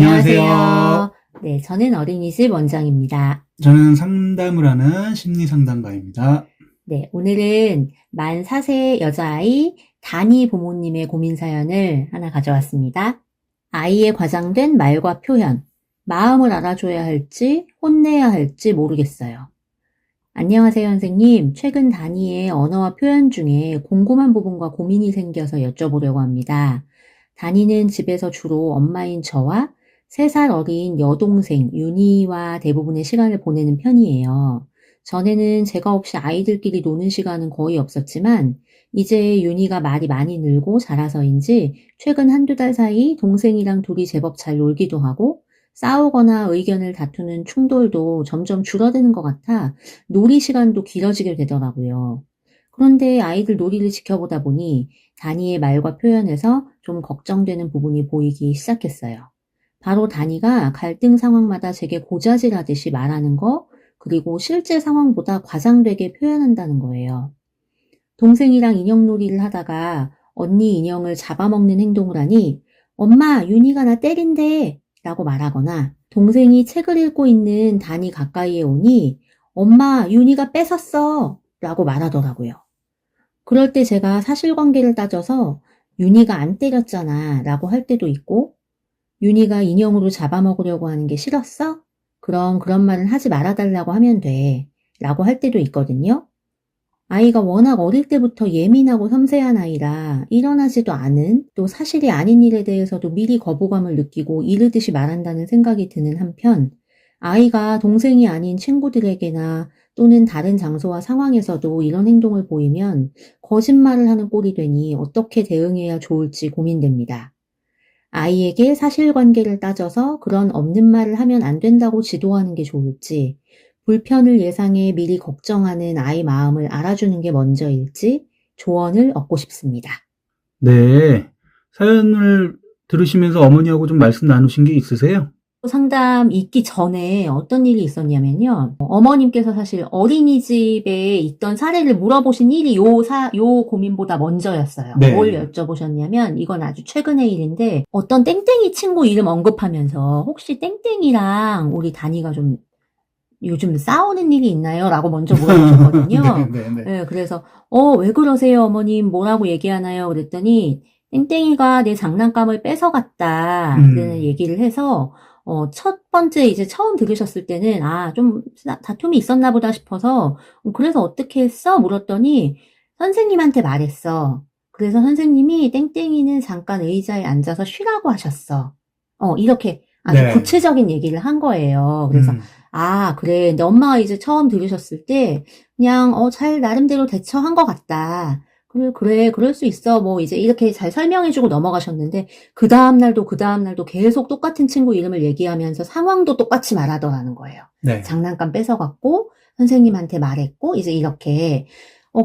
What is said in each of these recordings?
안녕하세요. 네, 저는 어린이집 원장입니다. 저는 상담을 하는 심리상담가입니다. 네, 오늘은 만 4세 여자아이 다니 부모님의 고민 사연을 하나 가져왔습니다. 아이의 과장된 말과 표현, 마음을 알아줘야 할지 혼내야 할지 모르겠어요. 안녕하세요, 선생님. 최근 다니의 언어와 표현 중에 궁금한 부분과 고민이 생겨서 여쭤보려고 합니다. 다니는 집에서 주로 엄마인 저와 3살 어린 여동생 윤희와 대부분의 시간을 보내는 편이에요. 전에는 제가 없이 아이들끼리 노는 시간은 거의 없었지만 이제 윤희가 말이 많이 늘고 자라서인지 최근 한두 달 사이 동생이랑 둘이 제법 잘 놀기도 하고 싸우거나 의견을 다투는 충돌도 점점 줄어드는 것 같아 놀이 시간도 길어지게 되더라고요. 그런데 아이들 놀이를 지켜보다 보니 다니의 말과 표현에서 좀 걱정되는 부분이 보이기 시작했어요. 바로 다니가 갈등 상황마다 제게 고자질하듯이 말하는 거, 그리고 실제 상황보다 과장되게 표현한다는 거예요. 동생이랑 인형놀이를 하다가 언니 인형을 잡아먹는 행동을 하니 엄마, 윤희가 나 때린대 라고 말하거나 동생이 책을 읽고 있는 다니 가까이에 오니 엄마, 윤희가 뺏었어 라고 말하더라고요. 그럴 때 제가 사실관계를 따져서 윤희가 안 때렸잖아 라고 할 때도 있고 윤희가 인형으로 잡아먹으려고 하는 게 싫었어? 그럼 그런 말은 하지 말아달라고 하면 돼 라고 할 때도 있거든요. 아이가 워낙 어릴 때부터 예민하고 섬세한 아이라 일어나지도 않은 또 사실이 아닌 일에 대해서도 미리 거부감을 느끼고 이르듯이 말한다는 생각이 드는 한편 아이가 동생이 아닌 친구들에게나 또는 다른 장소와 상황에서도 이런 행동을 보이면 거짓말을 하는 꼴이 되니 어떻게 대응해야 좋을지 고민됩니다. 아이에게 사실관계를 따져서 그런 없는 말을 하면 안 된다고 지도하는 게 좋을지 불편을 예상해 미리 걱정하는 아이 마음을 알아주는 게 먼저일지 조언을 얻고 싶습니다. 네. 사연을 들으시면서 어머니하고 좀 말씀 나누신 게 있으세요? 상담 있기 전에 어떤 일이 있었냐면요. 어머님께서 사실 어린이집에 있던 사례를 물어보신 일이 요 고민보다 먼저였어요. 네. 뭘 여쭤보셨냐면 이건 아주 최근의 일인데 어떤 땡땡이 친구 이름 언급하면서 혹시 땡땡이랑 우리 다니가 좀 요즘 싸우는 일이 있나요? 라고 먼저 물어보셨거든요. 네. 네, 그래서 왜 그러세요 어머님 뭐라고 얘기하나요? 그랬더니 땡땡이가 내 장난감을 뺏어갔다 라는 얘기를 해서 첫 번째 이제 처음 들으셨을 때는 좀 다툼이 있었나 보다 싶어서 그래서 어떻게 했어? 물었더니 선생님한테 말했어. 그래서 선생님이 땡땡이는 잠깐 의자에 앉아서 쉬라고 하셨어. 이렇게 아주 네. 구체적인 얘기를 한 거예요. 그래서 그래. 근데 엄마가 이제 처음 들으셨을 때 그냥 잘 나름대로 대처한 것 같다. 그래, 그럴 수 있어. 뭐 이제 이렇게 잘 설명해주고 넘어가셨는데 그 다음날도 계속 똑같은 친구 이름을 얘기하면서 상황도 똑같이 말하더라는 거예요. 네. 장난감 뺏어갔고 선생님한테 말했고 이제 이렇게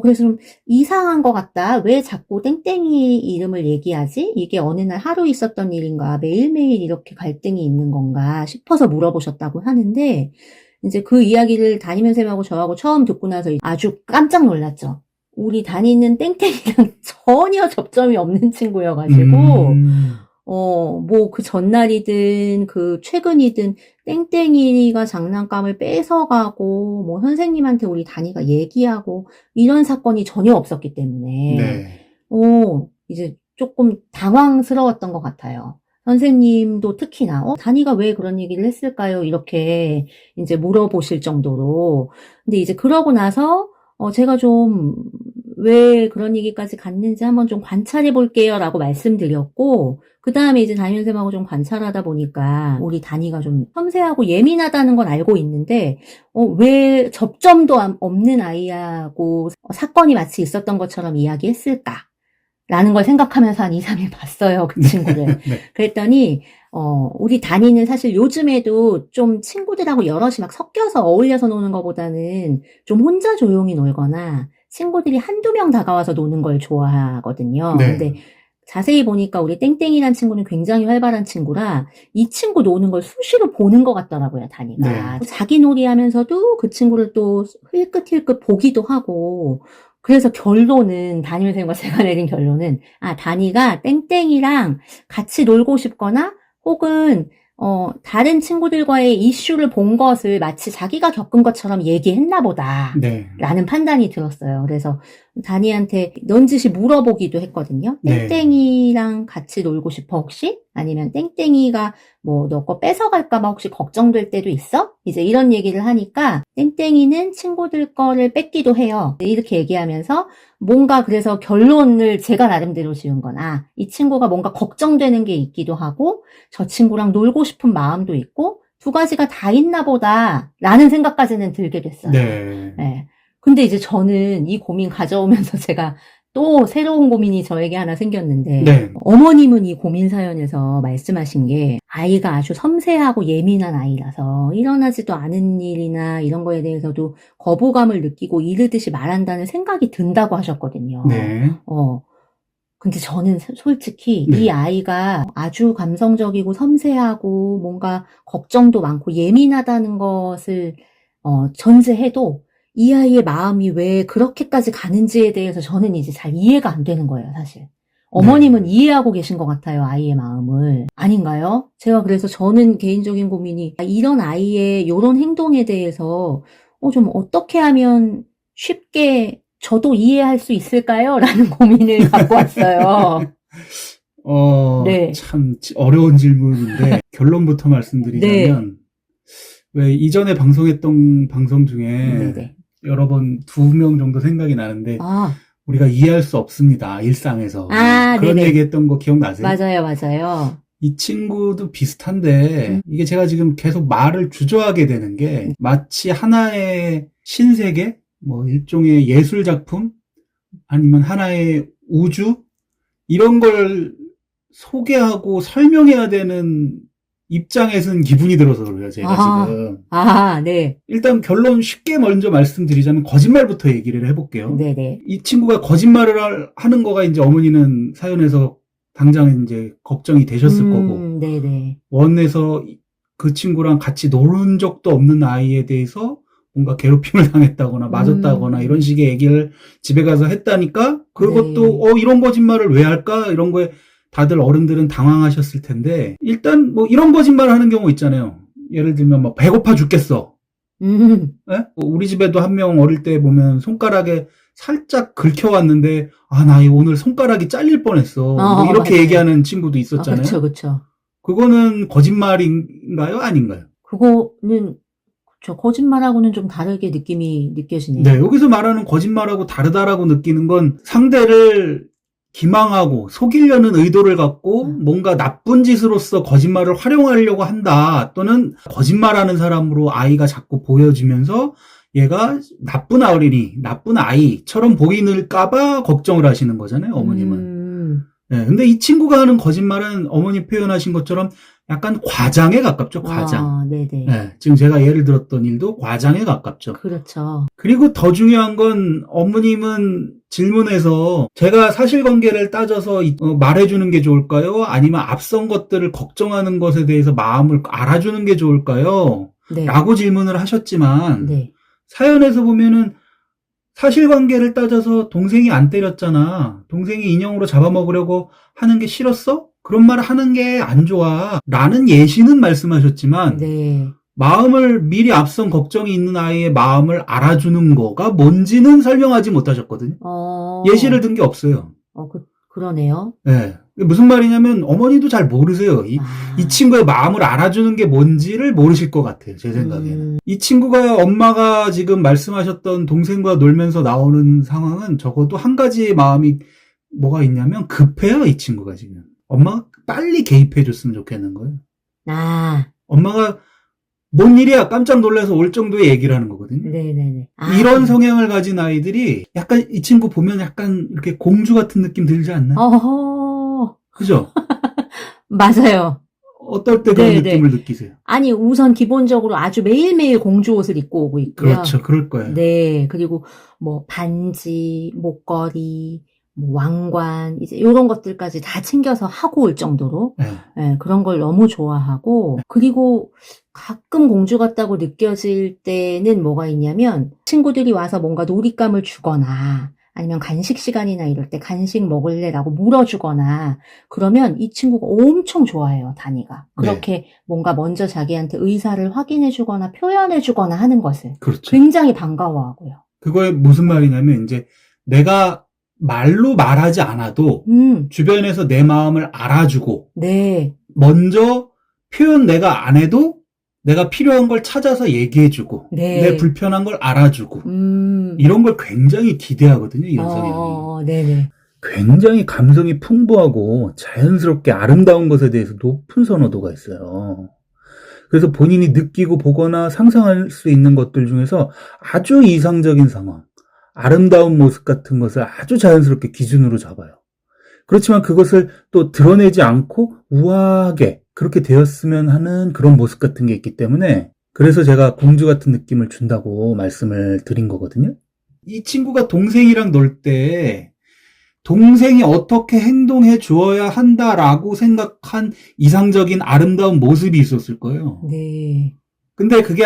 그래서 좀 이상한 것 같다. 왜 자꾸 땡땡이 이름을 얘기하지? 이게 어느 날 하루 있었던 일인가? 매일매일 이렇게 갈등이 있는 건가? 싶어서 물어보셨다고 하는데 이제 그 이야기를 담임 선생님하고 저하고 처음 듣고 나서 아주 깜짝 놀랐죠. 우리 다니는 땡땡이랑 전혀 접점이 없는 친구여가지고 뭐 그 전날이든 그 최근이든 땡땡이가 장난감을 뺏어가고 뭐 선생님한테 우리 다니가 얘기하고 이런 사건이 전혀 없었기 때문에 네. 이제 조금 당황스러웠던 것 같아요. 선생님도 특히나 다니가 왜 그런 얘기를 했을까요? 이렇게 이제 물어보실 정도로. 근데 이제 그러고 나서 제가 좀 왜 그런 얘기까지 갔는지 한번 좀 관찰해 볼게요 라고 말씀드렸고 그 다음에 이제 담임 선생님하고 좀 관찰하다 보니까 우리 다니가 좀 섬세하고 예민하다는 건 알고 있는데 왜 접점도 없는 아이하고 사건이 마치 있었던 것처럼 이야기했을까? 라는 걸 생각하면서 한 2, 3일 봤어요, 그 친구를. 네. 그랬더니, 우리 다니는 사실 요즘에도 좀 친구들하고 여럿이 막 섞여서 어울려서 노는 것보다는 좀 혼자 조용히 놀거나 친구들이 한두 명 다가와서 노는 걸 좋아하거든요. 네. 근데 자세히 보니까 우리 땡땡이란 친구는 굉장히 활발한 친구라 이 친구 노는 걸 수시로 보는 것 같더라고요, 다니가. 네. 자기 놀이 하면서도 그 친구를 또 힐끗힐끗 보기도 하고 그래서 결론은 담임 선생님과 제가 내린 결론은 다니가 땡땡이랑 같이 놀고 싶거나 혹은 다른 친구들과의 이슈를 본 것을 마치 자기가 겪은 것처럼 얘기했나 보다. 네. 라는 판단이 들었어요. 그래서 다니한테 넌지시 물어보기도 했거든요. 네. 땡땡이랑 같이 놀고 싶어 혹시? 아니면 땡땡이가 뭐 너 거 뺏어갈까봐 혹시 걱정될 때도 있어? 이제 이런 얘기를 하니까 땡땡이는 친구들 거를 뺏기도 해요. 이렇게 얘기하면서 뭔가 그래서 결론을 제가 나름대로 지은 거나 이 친구가 뭔가 걱정되는 게 있기도 하고 저 친구랑 놀고 싶은 마음도 있고 두 가지가 다 있나 보다 라는 생각까지는 들게 됐어요. 네. 네. 근데 이제 저는 이 고민 가져오면서 제가 또 새로운 고민이 저에게 하나 생겼는데 네. 어머님은 이 고민 사연에서 말씀하신 게 아이가 아주 섬세하고 예민한 아이라서 일어나지도 않은 일이나 이런 거에 대해서도 거부감을 느끼고 이르듯이 말한다는 생각이 든다고 하셨거든요. 네. 근데 저는 솔직히 네. 이 아이가 아주 감성적이고 섬세하고 뭔가 걱정도 많고 예민하다는 것을 전제해도 이 아이의 마음이 왜 그렇게까지 가는지에 대해서 저는 이제 잘 이해가 안 되는 거예요, 사실. 어머님은 이해하고 계신 것 같아요, 아이의 마음을. 아닌가요? 제가 그래서 저는 개인적인 고민이 이런 아이의 이런 행동에 대해서 좀 어떻게 하면 쉽게 저도 이해할 수 있을까요? 라는 고민을 갖고 왔어요. 네. 참 어려운 질문인데 결론부터 말씀드리자면 왜 이전에 방송했던 방송 중에 네네. 여러 번 2명 정도 생각이 나는데 우리가 이해할 수 없습니다. 일상에서. 그런 네네. 얘기했던 거 기억나세요? 맞아요. 이 친구도 비슷한데 이게 제가 지금 계속 말을 주저하게 되는 게 마치 하나의 신세계, 뭐 일종의 예술 작품 아니면 하나의 우주 이런 걸 소개하고 설명해야 되는 입장에 선 기분이 들어서 그래요, 제가 지금. 네. 일단 결론 쉽게 먼저 말씀드리자면 거짓말부터 얘기를 해볼게요. 네네. 이 친구가 거짓말을 하는 거가 이제 어머니는 사연에서 당장 이제 걱정이 되셨을 거고. 네네. 원에서 그 친구랑 같이 놀은 적도 없는 아이에 대해서 뭔가 괴롭힘을 당했다거나 맞았다거나 이런 식의 얘기를 집에 가서 했다니까 그것도 이런 거짓말을 왜 할까? 이런 거에 다들 어른들은 당황하셨을 텐데 일단 뭐 이런 거짓말 하는 경우 있잖아요. 예를 들면 뭐 배고파 죽겠어. 네? 우리 집에도 한 명 어릴 때 보면 손가락에 살짝 긁혀왔는데 나 오늘 손가락이 잘릴 뻔했어. 뭐 이렇게 맞아요. 얘기하는 친구도 있었잖아요. 그쵸. 그거는 거짓말인가요? 아닌가요? 그거는 거짓말하고는 좀 다르게 느낌이 느껴지네요. 네, 여기서 말하는 거짓말하고 다르다라고 느끼는 건 상대를 기망하고 속이려는 의도를 갖고 뭔가 나쁜 짓으로서 거짓말을 활용하려고 한다. 또는 거짓말하는 사람으로 아이가 자꾸 보여지면서 얘가 나쁜 어린이, 나쁜 아이처럼 보이는까봐 걱정을 하시는 거잖아요, 어머님은. 네, 근데 이 친구가 하는 거짓말은 어머니 표현하신 것처럼 약간 과장에 가깝죠, 과장. 네네. 네, 지금 제가 예를 들었던 일도 과장에 가깝죠. 그렇죠. 그리고 더 중요한 건 어머님은 질문에서 제가 사실관계를 따져서 말해주는 게 좋을까요? 아니면 앞선 것들을 걱정하는 것에 대해서 마음을 알아주는 게 좋을까요? 네. 라고 질문을 하셨지만 네. 사연에서 보면은 사실관계를 따져서 동생이 안 때렸잖아. 동생이 인형으로 잡아먹으려고 하는 게 싫었어? 그런 말 하는 게 안 좋아. 라는 예시는 말씀하셨지만 네. 마음을 미리 앞선 걱정이 있는 아이의 마음을 알아주는 거가 뭔지는 설명하지 못하셨거든요. 예시를 든 게 없어요. 그러네요. 네. 무슨 말이냐면 어머니도 잘 모르세요. 이 친구의 마음을 알아주는 게 뭔지를 모르실 것 같아요. 제 생각에는. 이 친구가 엄마가 지금 말씀하셨던 동생과 놀면서 나오는 상황은 적어도 한 가지의 마음이 뭐가 있냐면 급해요. 이 친구가 지금. 엄마가 빨리 개입해 줬으면 좋겠는 거예요. 엄마가 뭔 일이야 깜짝 놀라서 올 정도의 얘기를 하는 거거든요. 네네네. 이런 성향을 가진 아이들이 약간 이 친구 보면 약간 이렇게 공주 같은 느낌 들지 않나요? 그죠? 맞아요. 어떨 때 그런 느낌을 느끼세요? 아니 우선 기본적으로 아주 매일매일 공주 옷을 입고 오고 있고요. 그렇죠. 그럴 거예요. 네. 그리고 뭐 반지, 목걸이, 뭐 왕관 이제 이런 것들까지 다 챙겨서 하고 올 정도로 그런 걸 너무 좋아하고 그리고 가끔 공주 같다고 느껴질 때는 뭐가 있냐면 친구들이 와서 뭔가 놀잇감을 주거나 아니면 간식 시간이나 이럴 때 간식 먹을래라고 물어주거나 그러면 이 친구가 엄청 좋아해요, 다니가. 그렇게 뭔가 먼저 자기한테 의사를 확인해주거나 표현해주거나 하는 것을 그렇죠. 굉장히 반가워하고요. 그거에 무슨 말이냐면 이제 내가 말로 말하지 않아도 주변에서 내 마음을 알아주고 네. 먼저 표현 내가 안 해도 내가 필요한 걸 찾아서 얘기해주고 네. 내 불편한 걸 알아주고 이런 걸 굉장히 기대하거든요. 이런 성향이. 네네. 굉장히 감성이 풍부하고 자연스럽게 아름다운 것에 대해서 높은 선호도가 있어요. 그래서 본인이 느끼고 보거나 상상할 수 있는 것들 중에서 아주 이상적인 상황, 아름다운 모습 같은 것을 아주 자연스럽게 기준으로 잡아요. 그렇지만 그것을 또 드러내지 않고 우아하게 그렇게 되었으면 하는 그런 모습 같은 게 있기 때문에 그래서 제가 공주 같은 느낌을 준다고 말씀을 드린 거거든요. 이 친구가 동생이랑 놀 때 동생이 어떻게 행동해 주어야 한다라고 생각한 이상적인 아름다운 모습이 있었을 거예요. 네. 근데 그게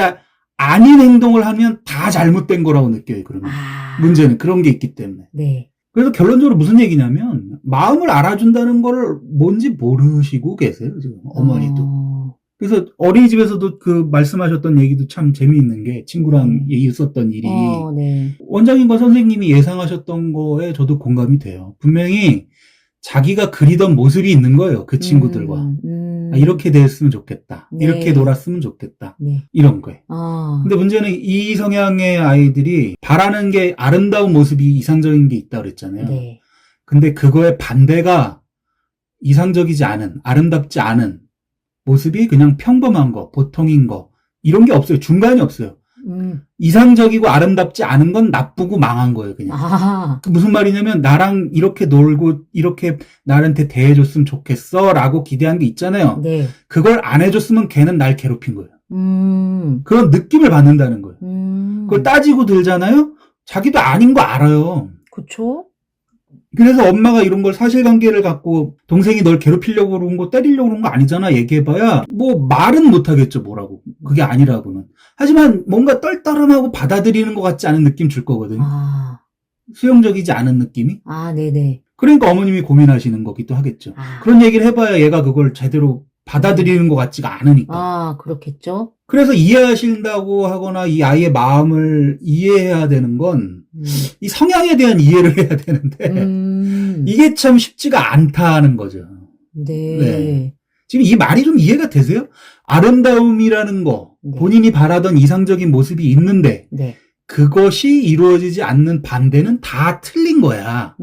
아닌 행동을 하면 다 잘못된 거라고 느껴요, 그러면. 문제는 그런 게 있기 때문에. 네. 그래서 결론적으로 무슨 얘기냐면 마음을 알아준다는 걸 뭔지 모르시고 계세요, 지금 어머니도. 그래서 어린이집에서도 그 말씀하셨던 얘기도 참 재미있는 게 친구랑 있었던 일이 네. 원장님과 선생님이 예상하셨던 거에 저도 공감이 돼요. 분명히 자기가 그리던 모습이 있는 거예요, 그 친구들과. 아, 이렇게 됐으면 좋겠다. 네. 이렇게 놀았으면 좋겠다. 네. 이런 거예요. 근데 문제는 이 성향의 아이들이 바라는 게 아름다운 모습이 이상적인 게 있다고 그랬잖아요. 네. 근데 그거의 반대가 이상적이지 않은, 아름답지 않은 모습이 그냥 평범한 거, 보통인 거, 이런 게 없어요. 중간이 없어요. 이상적이고 아름답지 않은 건 나쁘고 망한 거예요, 그냥. 무슨 말이냐면, 나랑 이렇게 놀고, 이렇게 나한테 대해줬으면 좋겠어, 라고 기대한 게 있잖아요. 네. 그걸 안 해줬으면 걔는 날 괴롭힌 거예요. 그런 느낌을 받는다는 거예요. 그걸 따지고 들잖아요? 자기도 아닌 거 알아요. 그쵸? 그래서 엄마가 이런 걸 사실관계를 갖고 동생이 널 괴롭히려고 그런 거 때리려고 그런 거 아니잖아 얘기해봐야 뭐 말은 못하겠죠 뭐라고 그게 아니라고는. 하지만 뭔가 떨떠름하고 받아들이는 것 같지 않은 느낌 줄 거거든요. 수용적이지 않은 느낌이. 네네. 그러니까 어머님이 고민하시는 거기도 하겠죠. 그런 얘기를 해봐야 얘가 그걸 제대로 받아들이는 것 같지가 않으니까. 그렇겠죠. 그래서 이해하신다고 하거나 이 아이의 마음을 이해해야 되는 건 이 성향에 대한 이해를 해야 되는데 이게 참 쉽지가 않다는 거죠. 네. 지금 이 말이 좀 이해가 되세요? 아름다움이라는 거, 본인이 바라던 이상적인 모습이 있는데 그것이 이루어지지 않는 반대는 다 틀린 거야.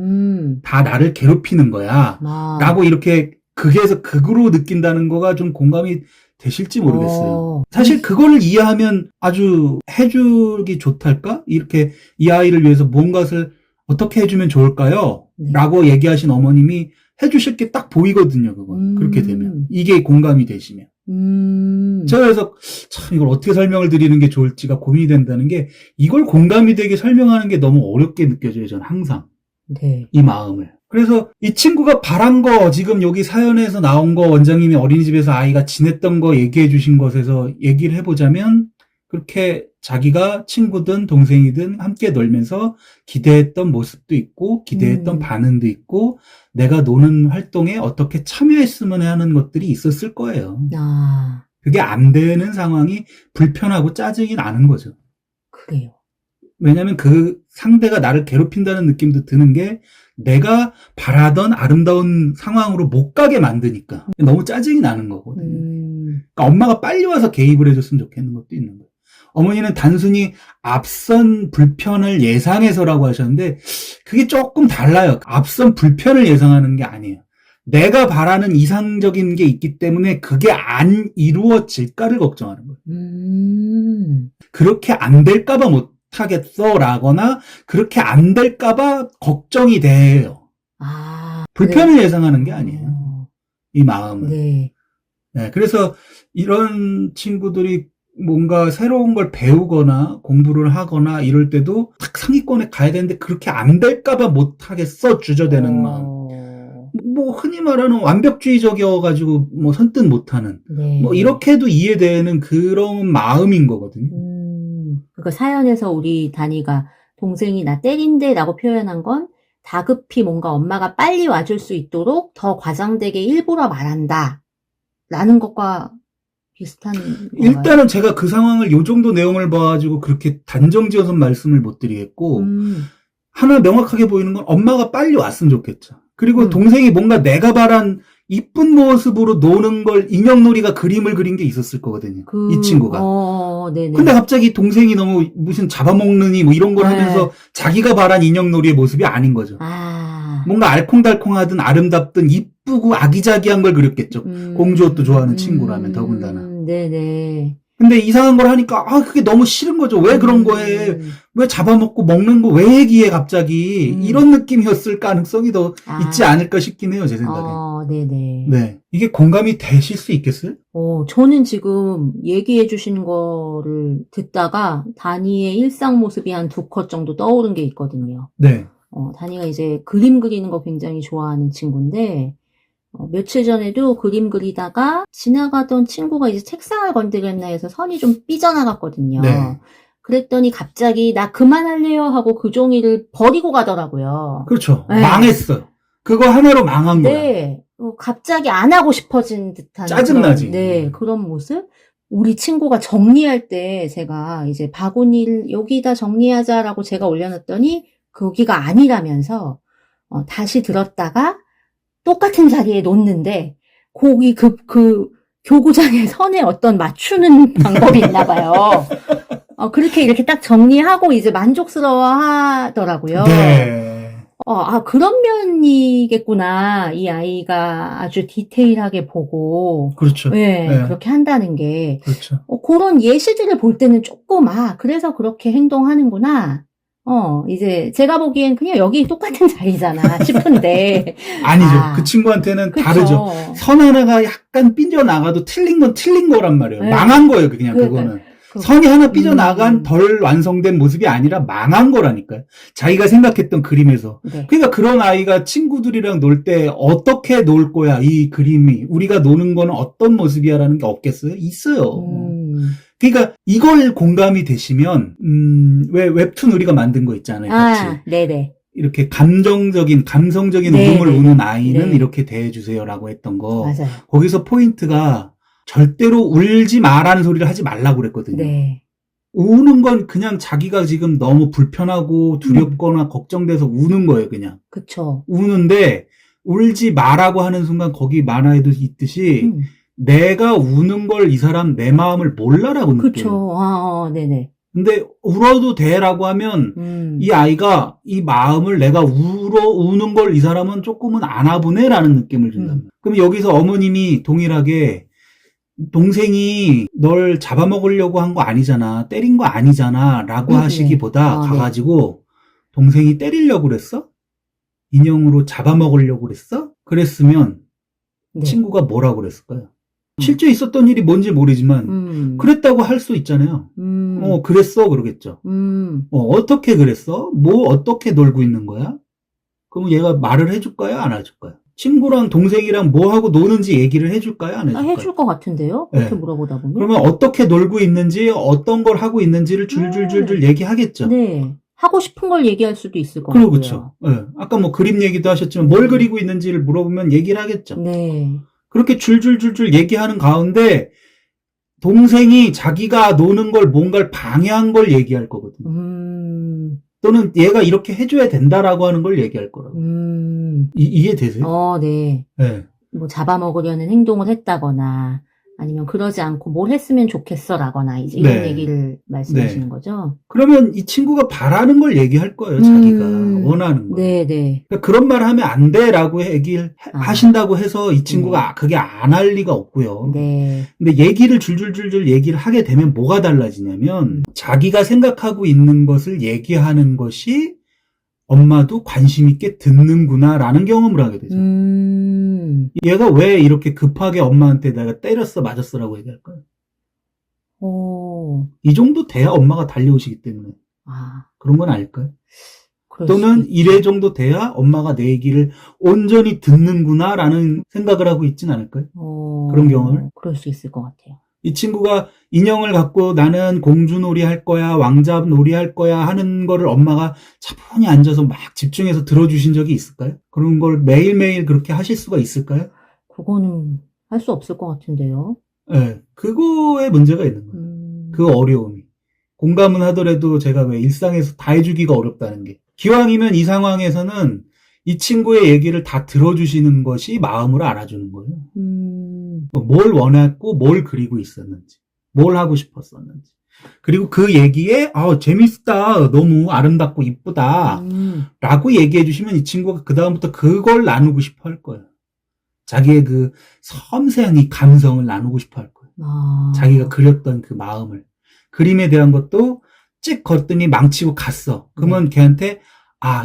다 나를 괴롭히는 거야. 라고 이렇게 극에서 극으로 느낀다는 거가 좀 공감이 되실지 모르겠어요. 사실 그거를 이해하면 아주 해주기 좋달까? 이렇게 이 아이를 위해서 뭔가를 어떻게 해주면 좋을까요? 라고 얘기하신 어머님이 해주실 게 딱 보이거든요, 그건. 그렇게 되면. 이게 공감이 되시면. 제가 그래서 참 이걸 어떻게 설명을 드리는 게 좋을지가 고민이 된다는 게 이걸 공감이 되게 설명하는 게 너무 어렵게 느껴져요, 저는 항상. 이 마음을. 그래서 이 친구가 바란 거 지금 여기 사연에서 나온 거 원장님이 어린이집에서 아이가 지냈던 거 얘기해 주신 것에서 얘기를 해보자면 그렇게 자기가 친구든 동생이든 함께 놀면서 기대했던 모습도 있고 기대했던 반응도 있고 내가 노는 활동에 어떻게 참여했으면 하는 것들이 있었을 거예요. 그게 안 되는 상황이 불편하고 짜증이 나는 거죠. 그래요. 왜냐면 그 상대가 나를 괴롭힌다는 느낌도 드는 게 내가 바라던 아름다운 상황으로 못 가게 만드니까 너무 짜증이 나는 거거든요. 그러니까 엄마가 빨리 와서 개입을 해줬으면 좋겠는 것도 있는 거예요. 어머니는 단순히 앞선 불편을 예상해서라고 하셨는데 그게 조금 달라요. 앞선 불편을 예상하는 게 아니에요. 내가 바라는 이상적인 게 있기 때문에 그게 안 이루어질까를 걱정하는 거예요. 그렇게 안 될까봐 못 하겠어 라거나 그렇게 안 될까봐 걱정이 돼요. 불편을 예상하는 게 아니에요. 이 마음은. 네. 그래서 이런 친구들이 뭔가 새로운 걸 배우거나 공부를 하거나 이럴 때도 딱 상위권에 가야 되는데 그렇게 안 될까봐 못 하겠어 주저되는 마음. 뭐 흔히 말하는 완벽주의적이어가지고 뭐 선뜻 못하는 뭐 이렇게도 이해되는 그런 마음인 거거든요. 그러니까 사연에서 우리 다니가 동생이 나 때린대 라고 표현한 건 다급히 뭔가 엄마가 빨리 와줄 수 있도록 더 과장되게 일부러 말한다. 라는 것과 비슷한 건가요? 일단은 제가 그 상황을 요 정도 내용을 봐가지고 그렇게 단정지어서 말씀을 못 드리겠고, 하나 명확하게 보이는 건 엄마가 빨리 왔으면 좋겠죠. 그리고 동생이 뭔가 내가 바란 이쁜 모습으로 노는 걸 인형놀이가 그림을 그린 게 있었을 거거든요. 이 친구가. 네네. 근데 갑자기 동생이 너무 무슨 잡아먹느니 뭐 이런 걸 네. 하면서 자기가 바란 인형놀이의 모습이 아닌 거죠. 아. 뭔가 알콩달콩하든 아름답든 이쁘고 아기자기한 걸 그렸겠죠. 공주 옷도 좋아하는 친구라면 더군다나. 네네. 근데 이상한 걸 하니까 그게 너무 싫은 거죠. 왜 그런 거에 왜 잡아먹고 먹는 거 왜 얘기해 갑자기 이런 느낌이었을 가능성이 더 있지 않을까 싶긴 해요. 제 생각에. 네네. 네, 이게 공감이 되실 수 있겠어요? 저는 지금 얘기해 주신 거를 듣다가 다니의 일상 모습이 한 2컷 정도 떠오른 게 있거든요. 네. 다니가 이제 그림 그리는 거 굉장히 좋아하는 친구인데, 며칠 전에도 그림 그리다가 지나가던 친구가 이제 책상을 건드렸나 해서 선이 좀 삐져나갔거든요. 네. 그랬더니 갑자기 나 그만할래요 하고 그 종이를 버리고 가더라고요. 그렇죠. 네. 망했어. 그거 하나로 망한 거야. 네. 갑자기 안 하고 싶어진 듯한. 짜증나지. 네. 그런 모습? 우리 친구가 정리할 때 제가 이제 바구니를 여기다 정리하자라고 제가 올려놨더니 거기가 아니라면서 다시 들었다가 똑같은 자리에 놓는데 거기 그 교구장의 선에 어떤 맞추는 방법이 있나 봐요. 그렇게 이렇게 딱 정리하고 이제 만족스러워 하더라고요. 네. 그런 면이겠구나. 이 아이가 아주 디테일하게 보고. 그렇죠. 네, 네. 그렇게 한다는 게. 그렇죠. 그런 예시들을 볼 때는 조금, 그래서 그렇게 행동하는구나. 이제 제가 보기엔 그냥 여기 똑같은 자리잖아 싶은데. 아니죠. 그 친구한테는 그쵸. 다르죠. 선 하나가 약간 삐져나가도 틀린 건 틀린 거란 말이에요. 네. 망한 거예요, 그냥 그거는. 선이 하나 삐져나간 덜 완성된 모습이 아니라 망한 거라니까요. 자기가 생각했던 그림에서. 네. 그러니까 그런 아이가 친구들이랑 놀 때 어떻게 놀 거야, 이 그림이. 우리가 노는 거는 어떤 모습이야라는 게 없겠어요? 있어요. 그러니까 이걸 공감이 되시면 왜 웹툰 우리가 만든 거 있잖아요, 같이. 네네. 이렇게 감성적인 네, 울음을 네. 우는 아이는 네. 이렇게 대해주세요라고 했던 거. 맞아요. 거기서 포인트가 절대로 울지 마라는 소리를 하지 말라고 그랬거든요. 네. 우는 건 그냥 자기가 지금 너무 불편하고 두렵거나 걱정돼서 우는 거예요, 그냥. 그쵸. 우는데 울지 마라고 하는 순간 거기 만화에도 있듯이 내가 우는 걸 이 사람 내 마음을 몰라라고 느껴요. 그쵸. 네네. 근데 울어도 돼라고 하면 이 아이가 이 마음을 내가 우는 걸 이 사람은 조금은 아나 보네라는 느낌을 준다. 그럼 여기서 어머님이 동일하게 동생이 널 잡아먹으려고 한 거 아니잖아. 때린 거 아니잖아. 라고 하시기보다 가가지고 동생이 때리려고 그랬어? 인형으로 잡아먹으려고 그랬어? 그랬으면 친구가 뭐라고 그랬을까요? 실제 있었던 일이 뭔지 모르지만 그랬다고 할 수 있잖아요. 그랬어 그러겠죠. 어떻게 그랬어? 뭐 어떻게 놀고 있는 거야? 그럼 얘가 말을 해줄까요? 안 해줄까요? 친구랑 동생이랑 뭐 하고 노는지 얘기를 해줄까요? 안 해줄까요? 해줄 것 같은데요? 그렇게 물어보다 보면. 그러면 어떻게 놀고 있는지 어떤 걸 하고 있는지를 줄줄줄줄 얘기하겠죠. 네. 하고 싶은 걸 얘기할 수도 있을 것 같고요. 그렇죠. 네. 아까 뭐 그림 얘기도 하셨지만 뭘 그리고 있는지를 물어보면 얘기를 하겠죠. 네. 그렇게 줄줄줄줄 얘기하는 가운데 동생이 자기가 노는 걸 뭔가를 방해한 걸 얘기할 거거든요. 또는 얘가 이렇게 해줘야 된다라고 하는 걸 얘기할 거라고. 이해되세요? 네. 네. 뭐 잡아먹으려는 행동을 했다거나 아니면 그러지 않고 뭘 했으면 좋겠어라거나 이제 이런 얘기를 말씀하시는 거죠. 그러면 이 친구가 바라는 걸 얘기할 거예요. 자기가 원하는 거. 네네. 그러니까 그런 말 하면 안 돼라고 얘기를 하신다고 해서 이 친구가 그게 안 할 리가 없고요. 네. 근데 얘기를 줄줄줄줄 얘기를 하게 되면 뭐가 달라지냐면 자기가 생각하고 있는 것을 얘기하는 것이 엄마도 관심 있게 듣는구나라는 경험을 하게 되죠. 얘가 왜 이렇게 급하게 엄마한테 내가 때렸어 맞았어라고 얘기할까요? 이 정도 돼야 엄마가 달려오시기 때문에 그런 건 아닐까요? 또는 이래 정도 돼야 엄마가 내 얘기를 온전히 듣는구나라는 생각을 하고 있진 않을까요? 그런 경험을? 그럴 수 있을 것 같아요. 이 친구가 인형을 갖고 나는 공주놀이 할 거야, 왕자놀이 할 거야 하는 거를 엄마가 차분히 앉아서 막 집중해서 들어주신 적이 있을까요? 그런 걸 매일매일 그렇게 하실 수가 있을까요? 그거는 할 수 없을 것 같은데요. 네, 그거에 문제가 있는 거예요. 그 어려움이. 공감은 하더라도 제가 왜 일상에서 다 해주기가 어렵다는 게. 기왕이면 이 상황에서는 이 친구의 얘기를 다 들어주시는 것이 마음으로 알아주는 거예요. 뭘 원했고 뭘 그리고 있었는지, 뭘 하고 싶었었는지. 그리고 그 얘기에 재밌다, 너무 아름답고 이쁘다 라고 얘기해 주시면 이 친구가 그 다음부터 그걸 나누고 싶어 할 거예요. 자기의 그 섬세한 이 감성을 나누고 싶어 할 거예요. 자기가 그렸던 그 마음을. 그림에 대한 것도 찍 걷더니 망치고 갔어. 그러면 걔한테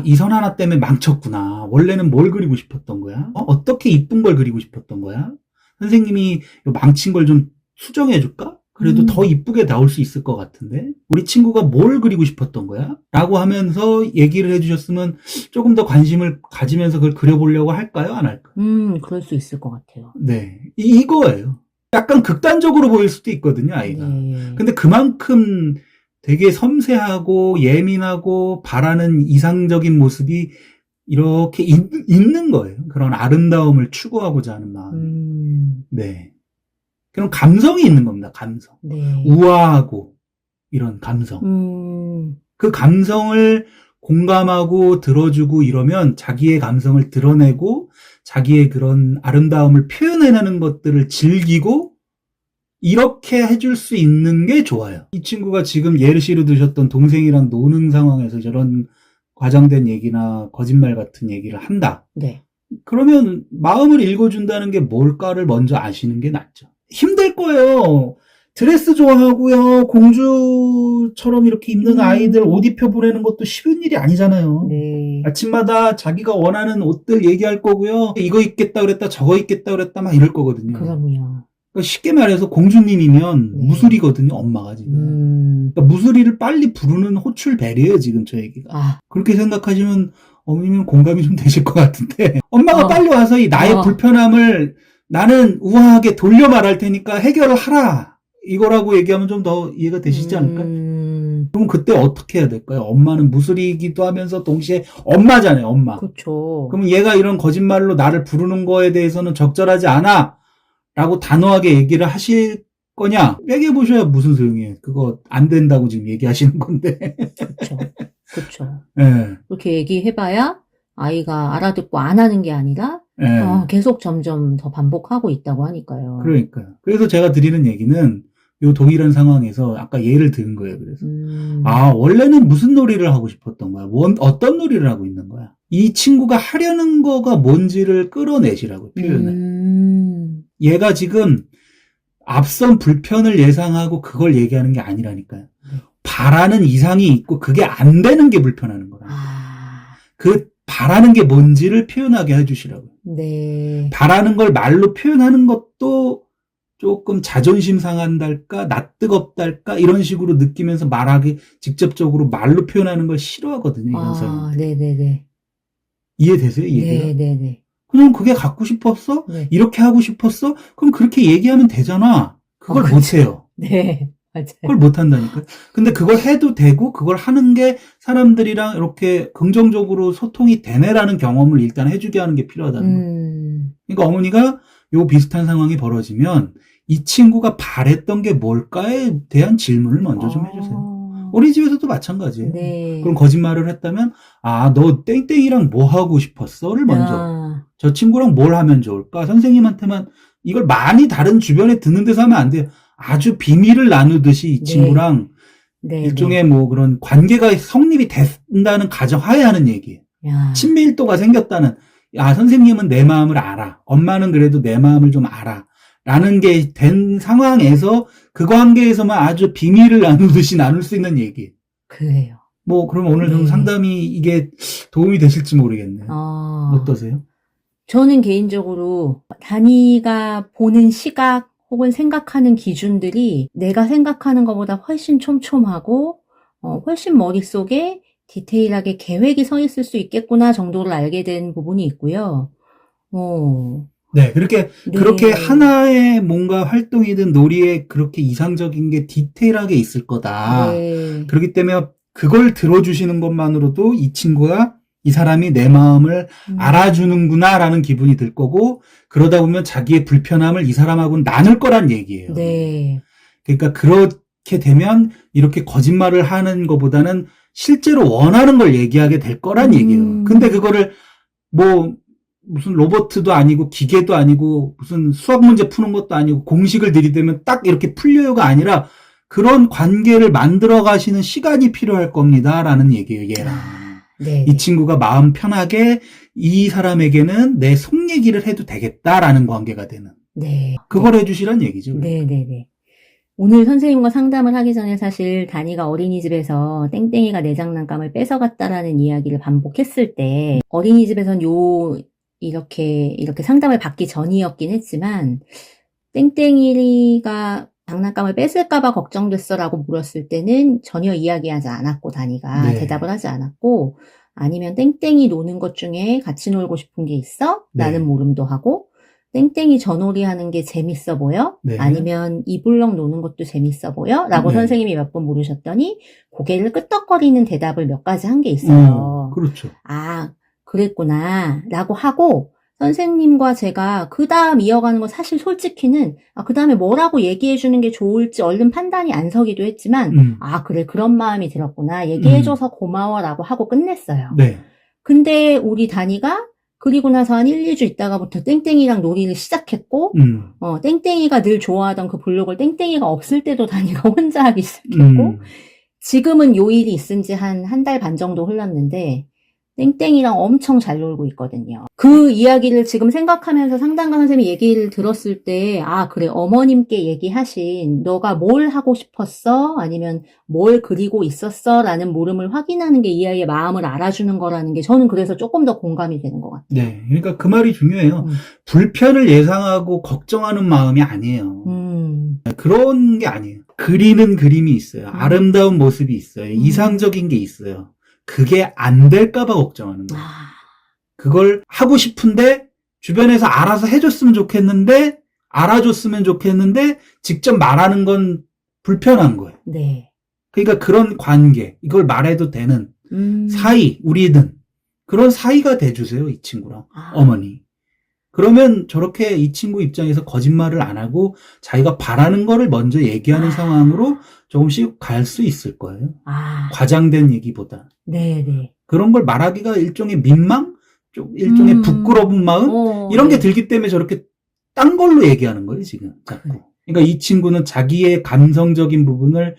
이 선 하나 때문에 망쳤구나. 원래는 뭘 그리고 싶었던 거야? 어떻게 이쁜 걸 그리고 싶었던 거야? 선생님이 요 망친 걸 좀 수정해 줄까? 그래도 더 이쁘게 나올 수 있을 것 같은데? 우리 친구가 뭘 그리고 싶었던 거야? 라고 하면서 얘기를 해주셨으면 조금 더 관심을 가지면서 그걸 그려보려고 할까요? 안 할까요? 그럴 수 있을 것 같아요. 네. 이거예요. 약간 극단적으로 보일 수도 있거든요, 아이가. 네. 근데 그만큼 되게 섬세하고 예민하고 바라는 이상적인 모습이 이렇게 있는 거예요. 그런 아름다움을 추구하고자 하는 마음. 네. 그런 감성이 있는 겁니다, 감성. 네. 우아하고, 이런 감성. 그 감성을 공감하고 들어주고 이러면 자기의 감성을 드러내고 자기의 그런 아름다움을 표현해내는 것들을 즐기고 이렇게 해줄 수 있는 게 좋아요. 이 친구가 지금 예시로 드셨던 동생이랑 노는 상황에서 저런 과장된 얘기나 거짓말 같은 얘기를 한다. 네. 그러면 마음을 읽어준다는 게 뭘까를 먼저 아시는 게 낫죠. 힘들 거예요. 드레스 좋아하고요. 공주처럼 이렇게 입는 아이들 옷 입혀 보내는 것도 쉬운 일이 아니잖아요. 네. 아침마다 자기가 원하는 옷들 얘기할 거고요. 이거 입겠다 그랬다 저거 입겠다 그랬다 막 이럴 거거든요. 그럼요. 그러니까 쉽게 말해서 공주님이면 네. 무술이거든요. 엄마가 지금. 그러니까 무술이를 빨리 부르는 호출벨이에요. 지금 저 얘기가. 그렇게 생각하시면 어머님은 공감이 좀 되실 것 같은데 엄마가 빨리 와서 이 나의 불편함을 나는 우아하게 돌려 말할 테니까 해결을 하라. 이거라고 얘기하면 좀 더 이해가 되시지 않을까요? 그럼 그때 어떻게 해야 될까요? 엄마는 무술이기도 하면서 동시에 엄마잖아요, 엄마. 그렇죠. 그럼 얘가 이런 거짓말로 나를 부르는 거에 대해서는 적절하지 않아. 라고 단호하게 얘기를 하실 거냐? 매겨보셔야 무슨 소용이에요. 그거 안 된다고 지금 얘기하시는 건데. 그렇죠. 그렇죠. 네. 그렇게 얘기해봐야 아이가 알아듣고 안 하는 게 아니라 네. 계속 점점 더 반복하고 있다고 하니까요. 그러니까요. 그래서 제가 드리는 얘기는 요 동일한 상황에서 아까 예를 든 거예요. 그래서 원래는 무슨 놀이를 하고 싶었던 거야? 어떤 놀이를 하고 있는 거야? 이 친구가 하려는 거가 뭔지를 끌어내시라고 표현을. 얘가 지금 앞선 불편을 예상하고 그걸 얘기하는 게 아니라니까요. 바라는 이상이 있고 그게 안 되는 게 불편하는 거라. 그 바라는 게 뭔지를 표현하게 해주시라고요. 네. 바라는 걸 말로 표현하는 것도 조금 자존심 상한달까, 낯뜨겁달까, 이런 식으로 느끼면서 말하기, 직접적으로 말로 표현하는 걸 싫어하거든요, 이런 사람. 네네네. 이해되세요, 이 얘기가? 네네네. 그냥 그게 갖고 싶었어? 네. 이렇게 하고 싶었어? 그럼 그렇게 얘기하면 되잖아. 그걸 못해요. 네, 맞아요. 그걸 못한다니까. 근데 그걸 해도 되고, 그걸 하는 게 사람들이랑 이렇게 긍정적으로 소통이 되네라는 경험을 일단 해주게 하는 게 필요하다는 거예요. 그러니까 어머니가 요 비슷한 상황이 벌어지면 이 친구가 바랬던 게 뭘까에 대한 질문을 먼저 좀 해주세요. 어린이집에서도 마찬가지예요. 네. 그럼 거짓말을 했다면 너 땡땡이랑 뭐 하고 싶었어?를 먼저. 저 친구랑 뭘 하면 좋을까? 선생님한테만 이걸 많이 다른 주변에 듣는 데서 하면 안 돼요. 아주 비밀을 나누듯이 이 친구랑 일종의 뭐 그런 관계가 성립이 된다는 가정하에 하는 얘기예요. 친밀도가 생겼다는. 선생님은 내 마음을 알아. 엄마는 그래도 내 마음을 좀 알아. 라는 게 된 상황에서 그 관계에서만 아주 비밀을 나누듯이 나눌 수 있는 얘기예요. 그래요. 그럼 오늘 좀 상담이 이게 도움이 되실지 모르겠네요. 어떠세요? 저는 개인적으로 단이가 보는 시각 혹은 생각하는 기준들이 내가 생각하는 것보다 훨씬 촘촘하고 훨씬 머릿속에 디테일하게 계획이 서 있을 수 있겠구나 정도를 알게 된 부분이 있고요. 네, 그렇게 네. 그렇게 하나의 뭔가 활동이든 놀이에 그렇게 이상적인 게 디테일하게 있을 거다. 네. 그렇기 때문에 그걸 들어주시는 것만으로도 이 친구가 이 사람이 내 마음을 알아주는구나라는 기분이 들 거고, 그러다 보면 자기의 불편함을 이 사람하고는 나눌 거란 얘기예요. 네. 그러니까 그렇게 되면 이렇게 거짓말을 하는 것보다는 실제로 원하는 걸 얘기하게 될 거란 얘기예요. 근데 그거를 뭐 무슨 로봇도 아니고 기계도 아니고 무슨 수학 문제 푸는 것도 아니고 공식을 들이대면 딱 이렇게 풀려요가 아니라 그런 관계를 만들어 가시는 시간이 필요할 겁니다라는 얘기예요. 얘랑. 네. 이 친구가 마음 편하게 이 사람에게는 내 속 얘기를 해도 되겠다라는 관계가 되는. 네. 그걸 해주시란 얘기죠. 네네네. 오늘 선생님과 상담을 하기 전에 사실 다니가 어린이집에서 땡땡이가 내 장난감을 뺏어갔다라는 이야기를 반복했을 때 어린이집에선 이렇게 상담을 받기 전이었긴 했지만 땡땡이가 장난감을 뺏을까봐 걱정됐어라고 물었을 때는 전혀 이야기하지 않았고 다니가 네. 대답을 하지 않았고 아니면 땡땡이 노는 것 중에 같이 놀고 싶은 게 있어? 라는 네. 물음도 하고 땡땡이 전놀이 하는 게 재밌어 보여? 네. 아니면 이블럭 노는 것도 재밌어 보여? 라고 네. 선생님이 몇 번 물으셨더니 고개를 끄덕거리는 대답을 몇 가지 한 게 있어요. 그렇죠. 아, 그랬구나. 라고 하고 선생님과 제가 그 다음 이어가는 건 사실 솔직히는 그 다음에 뭐라고 얘기해 주는 게 좋을지 얼른 판단이 안 서기도 했지만 그래 그런 마음이 들었구나. 얘기해줘서 고마워라고 하고 끝냈어요. 네. 근데 우리 다니가 그리고 나서 한 1, 2주 있다가부터 땡땡이랑 놀이를 시작했고 땡땡이가 늘 좋아하던 그 블록을 땡땡이가 없을 때도 다니가 혼자 하기 시작했고 지금은 요 일이 있은 지 한 달 반 정도 흘렀는데 땡땡이랑 엄청 잘 놀고 있거든요. 그 이야기를 지금 생각하면서 상담가 선생님이 얘기를 들었을 때 그래 어머님께 얘기하신 너가 뭘 하고 싶었어? 아니면 뭘 그리고 있었어? 라는 물음을 확인하는 게 이 아이의 마음을 알아주는 거라는 게 저는 그래서 조금 더 공감이 되는 것 같아요. 네, 그러니까 그 말이 중요해요. 불편을 예상하고 걱정하는 마음이 아니에요. 그런 게 아니에요. 그리는 그림이 있어요. 아름다운 모습이 있어요. 이상적인 게 있어요. 그게 안 될까봐 걱정하는 거예요. 그걸 하고 싶은데 주변에서 알아서 해줬으면 좋겠는데 알아줬으면 좋겠는데 직접 말하는 건 불편한 거예요. 네. 그러니까 그런 관계, 이걸 말해도 되는 사이, 우리든 그런 사이가 돼주세요. 이 친구랑 어머니. 그러면 저렇게 이 친구 입장에서 거짓말을 안 하고 자기가 바라는 거를 먼저 얘기하는 상황으로 조금씩 갈 수 있을 거예요. 과장된 얘기보다. 네네. 그런 걸 말하기가 일종의 민망? 일종의 부끄러운 마음? 이런 게 들기 때문에 저렇게 딴 걸로 얘기하는 거예요, 지금. 자꾸. 그러니까 이 친구는 자기의 감성적인 부분을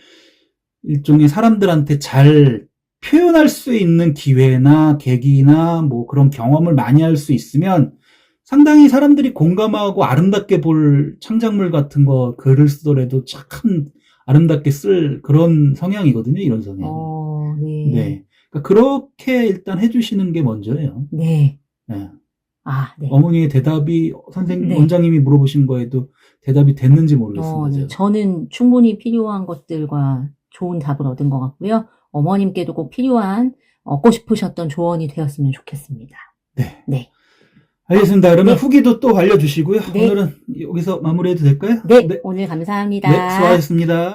일종의 사람들한테 잘 표현할 수 있는 기회나 계기나 뭐 그런 경험을 많이 할 수 있으면 상당히 사람들이 공감하고 아름답게 볼 창작물 같은 거 글을 쓰더라도 참 아름답게 쓸 그런 성향이거든요, 이런 성향이. 네. 네. 그러니까 그렇게 일단 해주시는 게 먼저예요. 네. 네. 네. 어머니의 대답이 원장님이 물어보신 거에도 대답이 됐는지 모르겠습니다. 네. 저는 충분히 필요한 것들과 좋은 답을 얻은 것 같고요. 어머님께도 꼭 필요한 얻고 싶으셨던 조언이 되었으면 좋겠습니다. 네. 네. 알겠습니다. 그러면 후기도 또 알려주시고요. 네. 오늘은 여기서 마무리해도 될까요? 네. 오늘 감사합니다. 네, 수고하셨습니다.